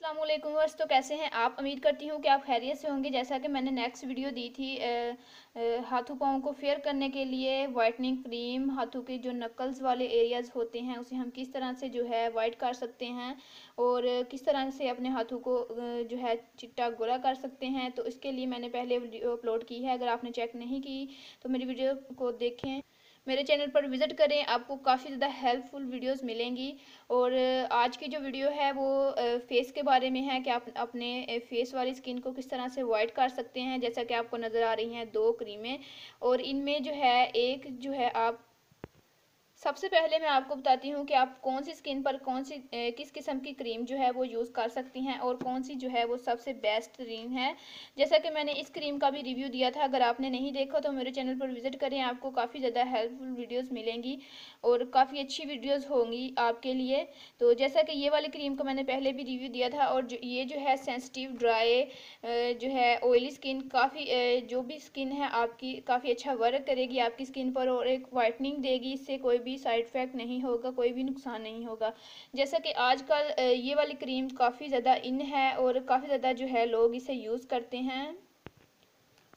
अस्सलामुअलैकुम व्यूअर्स। तो कैसे हैं आप? उम्मीद करती हूँ कि आप खैरियत से होंगे। जैसा कि मैंने नेक्स्ट वीडियो दी थी हाथों पाँव को फेयर करने के लिए वाइटनिंग क्रीम, हाथों के जो नकल्स वाले एरियाज़ होते हैं उसे हम किस तरह से जो है वाइट कर सकते हैं और किस तरह से अपने हाथों को जो है चिट्टा गोरा कर सकते हैं। तो इसके लिए मैंने पहले वीडियो अपलोड की है। अगर आपने चेक नहीं की तो मेरी वीडियो को देखें, मेरे चैनल पर विज़िट करें, आपको काफ़ी ज़्यादा हेल्पफुल वीडियोस मिलेंगी। और आज की जो वीडियो है वो फेस के बारे में है कि आप अपने फेस वाली स्किन को किस तरह से वाइट कर सकते हैं। जैसा कि आपको नज़र आ रही हैं दो क्रीमें, और इनमें जो है एक जो है आप सबसे पहले मैं आपको बताती हूँ कि आप कौन सी स्किन पर कौन सी किस किस्म की क्रीम जो है वो यूज़ कर सकती हैं और कौन सी जो है वो सबसे बेस्ट क्रीम है। जैसा कि मैंने इस क्रीम का भी रिव्यू दिया था, अगर आपने नहीं देखा तो मेरे चैनल पर विजिट करें, आपको काफ़ी ज़्यादा हेल्पफुल वीडियोस मिलेंगी और काफ़ी अच्छी वीडियोस होंगी आपके लिए। तो जैसा कि ये वाली क्रीम का मैंने पहले भी रिव्यू दिया था, और ये जो है सेंसिटिव ड्राई जो है ऑयली स्किन, काफ़ी जो भी स्किन है आपकी काफ़ी अच्छा वर्क करेगी आपकी स्किन पर और एक वाइटनिंग देगी। इससे कोई भी साइड इफ़ेक्ट नहीं होगा, कोई भी नुकसान नहीं होगा। जैसा कि आजकल ये वाली क्रीम काफ़ी ज़्यादा इन है और काफ़ी ज़्यादा जो है लोग इसे यूज़ करते हैं,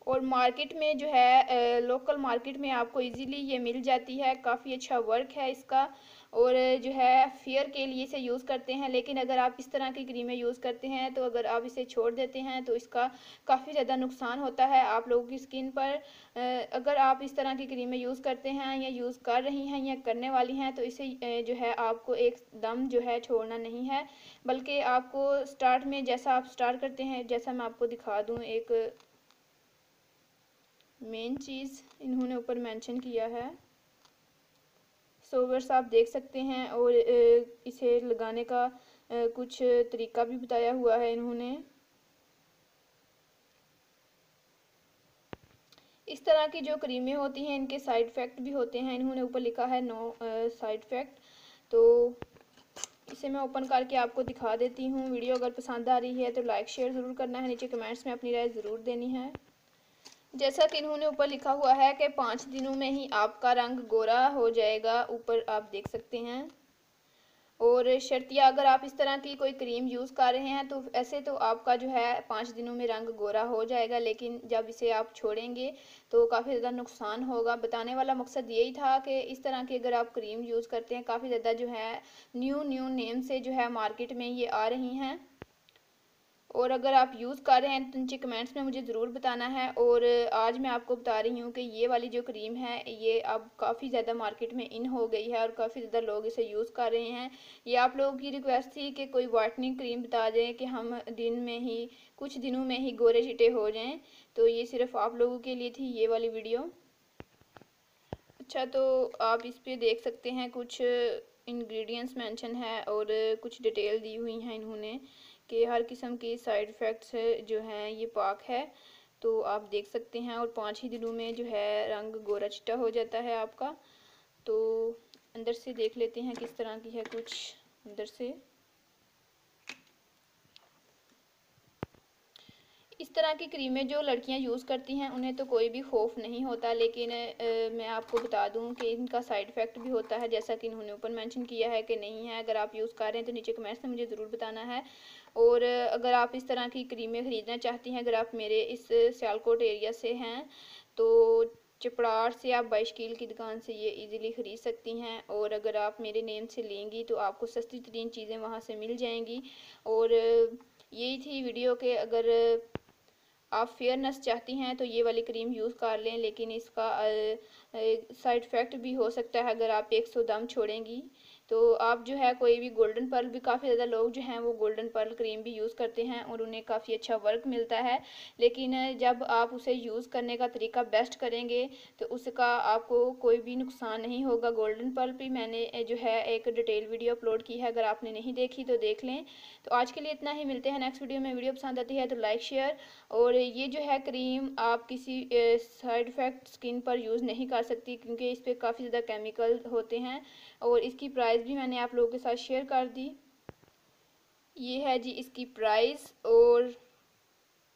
और मार्केट में जो है लोकल मार्केट में आपको इजीली ये मिल जाती है। काफ़ी अच्छा वर्क है इसका, और जो है फेयर के लिए इसे यूज़ करते हैं। लेकिन अगर आप इस तरह की क्रीमें यूज़ करते हैं तो अगर आप इसे छोड़ देते हैं तो इसका काफ़ी ज़्यादा नुकसान होता है आप लोगों की स्किन पर। अगर आप इस तरह की क्रीमें यूज़ करते हैं या यूज़ कर रही हैं या करने वाली हैं तो इसे जो है आपको एकदम जो है छोड़ना नहीं है, बल्कि आपको स्टार्ट में जैसा आप स्टार्ट करते हैं, जैसा मैं आपको दिखा दूँ, एक मेन चीज़ इन्होंने ऊपर मेंशन किया है। सोवर्स आप देख सकते हैं, और इसे लगाने का कुछ तरीका भी बताया हुआ है इन्होंने। इस तरह की जो क्रीमें होती हैं इनके साइड इफ़ेक्ट भी होते हैं, इन्होंने ऊपर लिखा है नो साइड इफ़ेक्ट। तो इसे मैं ओपन करके आपको दिखा देती हूँ। वीडियो अगर पसंद आ रही है तो लाइक शेयर ज़रूर करना है, नीचे कमेंट्स में अपनी राय ज़रूर देनी है। जैसा कि इन्होंने ऊपर लिखा हुआ है कि 5 दिनों में ही आपका रंग गोरा हो जाएगा, ऊपर आप देख सकते हैं। और शर्तिया अगर आप इस तरह की कोई क्रीम यूज़ कर रहे हैं तो ऐसे तो आपका जो है 5 दिनों में रंग गोरा हो जाएगा, लेकिन जब इसे आप छोड़ेंगे तो काफ़ी ज़्यादा नुकसान होगा। बताने वाला मकसद यही था कि इस तरह की अगर आप क्रीम यूज़ करते हैं, काफ़ी ज़्यादा जो है न्यू न्यू नेम से जो है मार्केट में ये आ रही हैं, और अगर आप यूज़ कर रहे हैं तो नीचे कमेंट्स में मुझे ज़रूर बताना है। और आज मैं आपको बता रही हूँ कि ये वाली जो क्रीम है ये अब काफ़ी ज़्यादा मार्केट में इन हो गई है और काफ़ी ज़्यादा लोग इसे यूज़ कर रहे हैं। ये आप लोगों की रिक्वेस्ट थी कि कोई वाइटनिंग क्रीम बता दें कि हम दिन में ही कुछ दिनों में ही गोरे चिटे हो जाएं, तो ये सिर्फ आप लोगों के लिए थी ये वाली वीडियो। अच्छा, तो आप इस पे देख सकते हैं कुछ इंग्रेडिएंट्स मेंशन है और कुछ डिटेल दी हुई हैं इन्होंने कि हर किस्म के साइड इफ़ेक्ट्स जो हैं ये पाक है। तो आप देख सकते हैं, और 5 ही दिनों में जो है रंग गोरा चिट्टा हो जाता है आपका। तो अंदर से देख लेते हैं किस तरह की है कुछ अंदर से। इस तरह की क्रीमें जो लड़कियां यूज़ करती हैं उन्हें तो कोई भी खौफ नहीं होता, लेकिन मैं आपको बता दूं कि इनका साइड इफ़ेक्ट भी होता है, जैसा कि इन्होंने ऊपर मेंशन किया है कि नहीं है। अगर आप यूज़ कर रहे हैं तो नीचे कमेंट्स में मुझे ज़रूर बताना है। और अगर आप इस तरह की क्रीमें ख़रीदना चाहती हैं, अगर आप मेरे इस सियालकोट एरिया से हैं तो चिपड़ार से आप बाईशकील की दुकान से ये इजीली ख़रीद सकती हैं, और अगर आप मेरे नेम से लेंगी तो आपको सस्ती तरीन चीज़ें वहाँ से मिल जाएंगी। और यही थी वीडियो के, अगर आप फेयरनेस चाहती हैं तो ये वाली क्रीम यूज़ कर लें, लेकिन इसका साइड इफ़ेक्ट भी हो सकता है अगर आप 100 दम छोड़ेंगी। तो आप जो है कोई भी गोल्डन पर्ल भी, काफ़ी ज़्यादा लोग जो हैं वो गोल्डन पर्ल क्रीम भी यूज़ करते हैं और उन्हें काफ़ी अच्छा वर्क मिलता है। लेकिन जब आप उसे यूज़ करने का तरीका बेस्ट करेंगे तो उसका आपको कोई भी नुकसान नहीं होगा। गोल्डन पर्ल भी मैंने जो है एक डिटेल वीडियो अपलोड की है, अगर आपने नहीं देखी तो देख लें। तो आज के लिए इतना ही, मिलते हैं नेक्स्ट वीडियो में। वीडियो पसंद आती है तो लाइक शेयर। और ये जो है क्रीम आप किसी साइड इफ़ेक्ट स्किन पर यूज़ नहीं कर सकती, क्योंकि इस पर काफ़ी ज़्यादा केमिकल होते हैं, और इसकी प्राइस भी मैंने आप लोगों के साथ शेयर कर दी। ये है जी इसकी प्राइस, और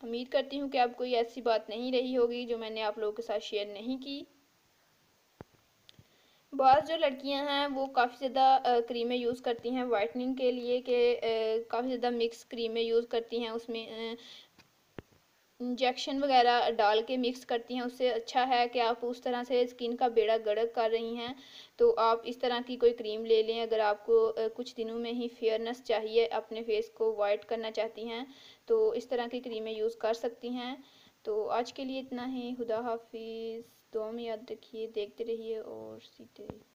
उम्मीद करती हूँ कि अब कोई ऐसी बात नहीं रही होगी जो मैंने आप लोगों के साथ शेयर नहीं की। बहुत जो लड़कियां हैं वो काफ़ी ज़्यादा क्रीमें यूज़ करती हैं वाइटनिंग के लिए कि काफ़ी ज़्यादा मिक्स क्रीमें यूज़ करती हैं, उसमें इंजेक्शन वगैरह डाल के मिक्स करती हैं। उससे अच्छा है कि आप उस तरह से स्किन का बेड़ा गर्क कर रही हैं तो आप इस तरह की कोई क्रीम ले लें। अगर आपको कुछ दिनों में ही फेयरनेस चाहिए, अपने फेस को वाइट करना चाहती हैं, तो इस तरह की क्रीमें यूज़ कर सकती हैं। तो आज के लिए इतना ही। खुदा हाफिज़। दुआ में याद रखिए, देखते रहिए और सीखते रहिए।